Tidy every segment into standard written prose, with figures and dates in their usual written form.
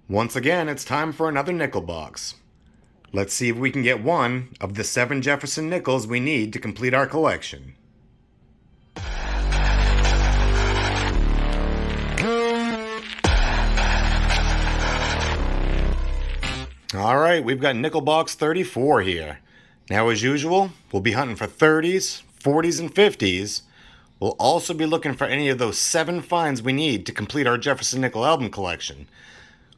Once again, it's time for another nickel box. Let's see if we can get one of the 7 Jefferson nickels we need to complete our collection. Alright, we've got nickel box 34 here. Now as usual, we'll be hunting for 30s, 40s, and 50s. We'll also be looking for any of those 7 finds we need to complete our Jefferson nickel album collection.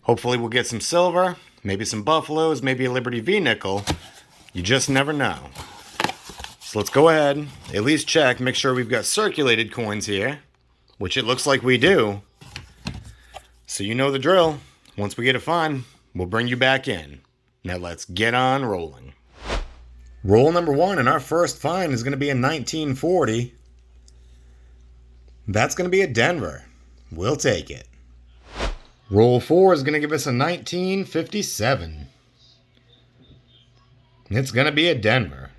Hopefully we'll get some silver, maybe some buffaloes, maybe a Liberty V nickel. You just never know. So let's go ahead, at least check, make sure we've got circulated coins here, which it looks like we do. So you know the drill. Once we get a find, we'll bring you back in. Now let's get on rolling. Roll number 1 and our first find is going to be in 1940. That's going to be a Denver. We'll take it. Roll 4 is going to give us a 1957. It's going to be a Denver.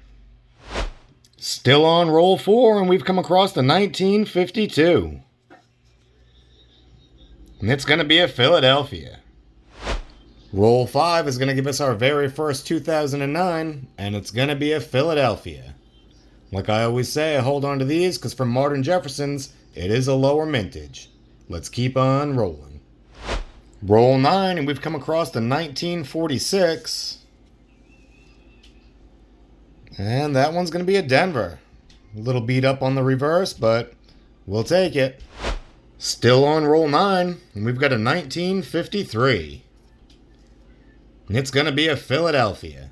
Still on roll 4, and we've come across the 1952. And it's going to be a Philadelphia. Roll 5 is going to give us our very first 2009, and it's going to be a Philadelphia. Like I always say, I hold on to these because for modern Jeffersons, it is a lower mintage. Let's keep on rolling. Roll 9, and we've come across the 1946. And that one's going to be a Denver. A little beat up on the reverse, but we'll take it. Still on roll 9, and we've got a 1953. And it's going to be a Philadelphia.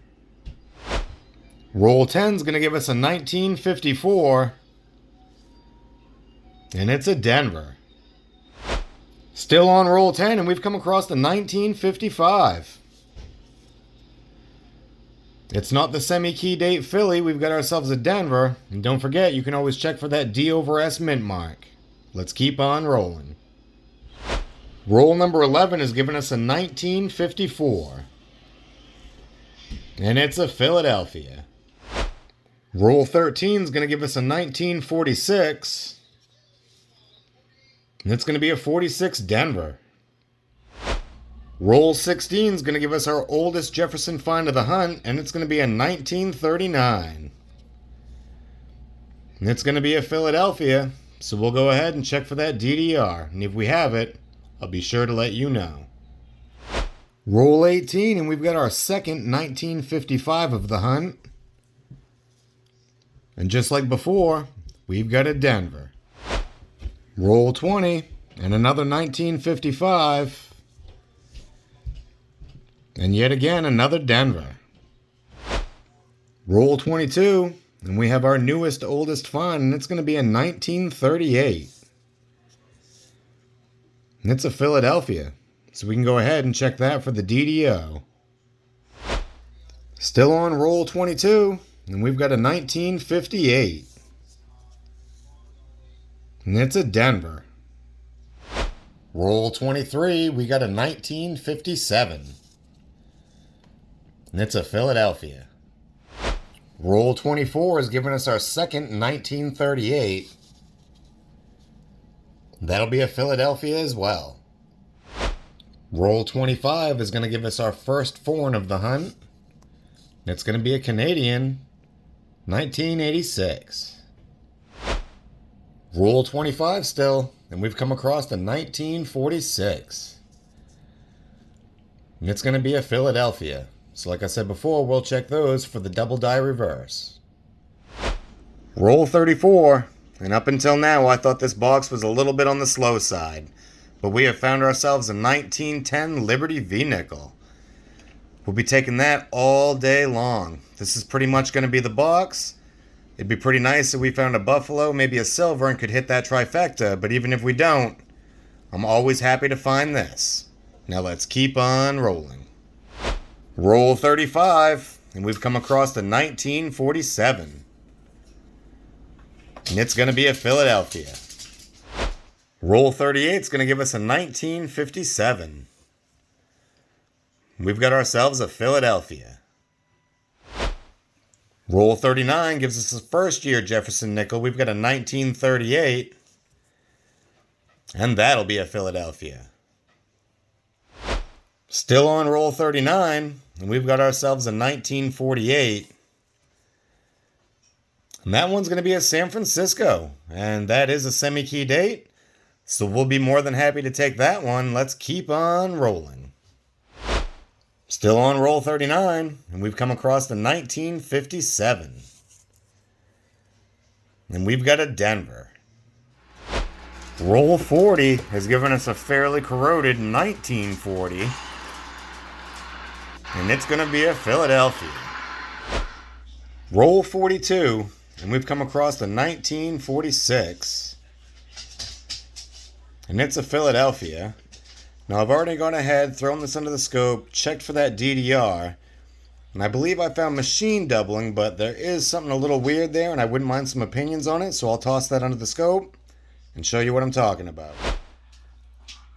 Roll 10 is going to give us a 1954. And it's a Denver. Still on roll 10, and we've come across the 1955. It's not the semi-key date Philly. We've got ourselves a Denver. And don't forget, you can always check for that D over S mint mark. Let's keep on rolling. Roll number 11 is giving us a 1954. And it's a Philadelphia. Roll 13 is going to give us a 1946. And it's going to be a 46 Denver. Roll 16 is going to give us our oldest Jefferson find of the hunt, and it's going to be a 1939. And it's going to be a Philadelphia, so we'll go ahead and check for that DDR. And if we have it, I'll be sure to let you know. Roll 18, and we've got our second 1955 of the hunt. And just like before, we've got a Denver. Roll 20, and another 1955. And yet again, another Denver. Roll 22, and we have our newest, oldest find, and it's going to be a 1938. And it's a Philadelphia, so we can go ahead and check that for the DDO. Still on roll 22, and we've got a 1958. And it's a Denver. Roll 23, we got a 1957. And it's a Philadelphia. Roll 24 is giving us our second 1938. That'll be a Philadelphia as well. Roll 25 is going to give us our first foreign of the hunt. It's going to be a Canadian, 1986. Roll 25 still, and we've come across the 1946. And it's going to be a Philadelphia. So like I said before, we'll check those for the double die reverse. Roll 34, and up until now I thought this box was a little bit on the slow side. But we have found ourselves a 1910 Liberty V nickel. We'll be taking that all day long. This is pretty much going to be the box. It'd be pretty nice if we found a buffalo, maybe a silver, and could hit that trifecta, but even if we don't, I'm always happy to find this. Now let's keep on rolling. Roll 35, and we've come across the 1947. And it's going to be a Philadelphia. Roll 38 is going to give us a 1957. We've got ourselves a Philadelphia. Roll 39 gives us a first-year Jefferson nickel. We've got a 1938. And that'll be a Philadelphia. Still on roll 39, and we've got ourselves a 1948. And that one's going to be a San Francisco, and that is a semi-key date. So we'll be more than happy to take that one. Let's keep on rolling. Still on roll 39, and we've come across the 1957. And we've got a Denver. Roll 40 has given us a fairly corroded 1940. And it's going to be a Philadelphia. Roll 42, and we've come across the 1946. And it's a Philadelphia. Now I've already gone ahead, thrown this under the scope, checked for that DDR, and I believe I found machine doubling, but there is something a little weird there, and I wouldn't mind some opinions on it, so I'll toss that under the scope and show you what I'm talking about.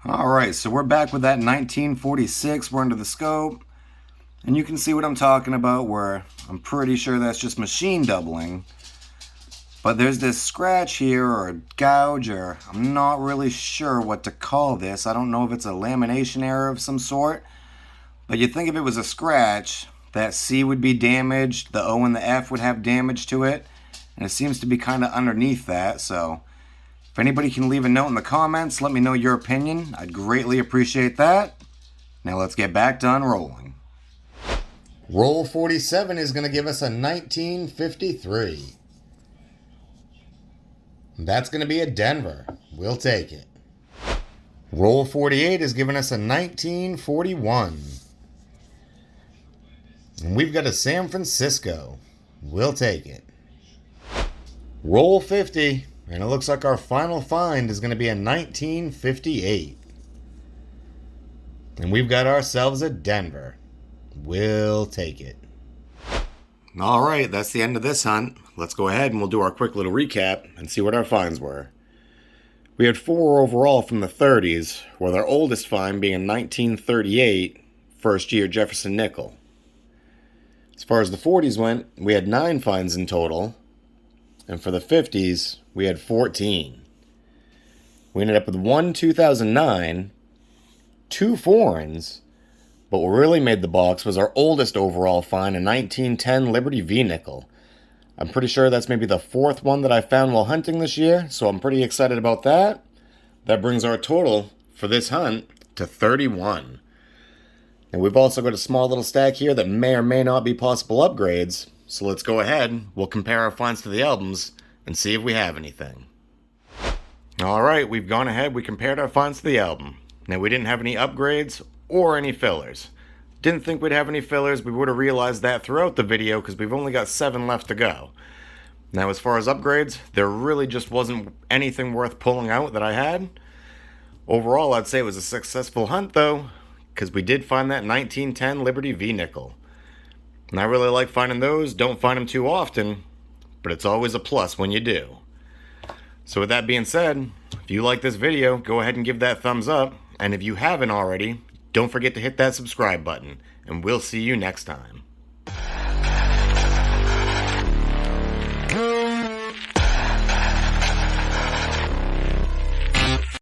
Alright, so we're back with that 1946, we're under the scope, and you can see what I'm talking about, where I'm pretty sure that's just machine doubling. But there's this scratch here, or a gouge, or I'm not really sure what to call this. I don't know if it's a lamination error of some sort. But you'd think if it was a scratch, that C would be damaged, the O and the F would have damage to it. And it seems to be kind of underneath that. So if anybody can leave a note in the comments, let me know your opinion. I'd greatly appreciate that. Now let's get back to unrolling. Roll 47 is going to give us a 1953. That's going to be a Denver. We'll take it. Roll 48 has given us a 1941. And we've got a San Francisco. We'll take it. Roll 50, and it looks like our final find is going to be a 1958. And we've got ourselves a Denver. We'll take it. All right, that's the end of this hunt. Let's go ahead and we'll do our quick little recap and see what our finds were. We had 4 overall from the 30s, with our oldest find being a 1938 first year Jefferson nickel. As far as the 40s went, we had 9 finds in total, and for the 50s, we had 14. We ended up with 1 2009, 2 foreigns, but what really made the box was our oldest overall find, a 1910 Liberty V nickel. I'm pretty sure that's maybe the 4th one that I found while hunting this year, so I'm pretty excited about that. That brings our total for this hunt to 31. And we've also got a small little stack here that may or may not be possible upgrades, so let's go ahead, we'll compare our finds to the albums and see if we have anything. Alright, we've gone ahead, we compared our finds to the album. Now we didn't have any upgrades or any fillers. Didn't think we'd have any fillers. We would have realized that throughout the video because we've only got 7 left to go. Now as far as upgrades, there really just wasn't anything worth pulling out that I had. Overall, I'd say it was a successful hunt though, because we did find that 1910 Liberty V nickel. And I really like finding those. Don't find them too often, but it's always a plus when you do. So with that being said, if you like this video, go ahead and give that thumbs up. And if you haven't already, don't forget to hit that subscribe button, and we'll see you next time.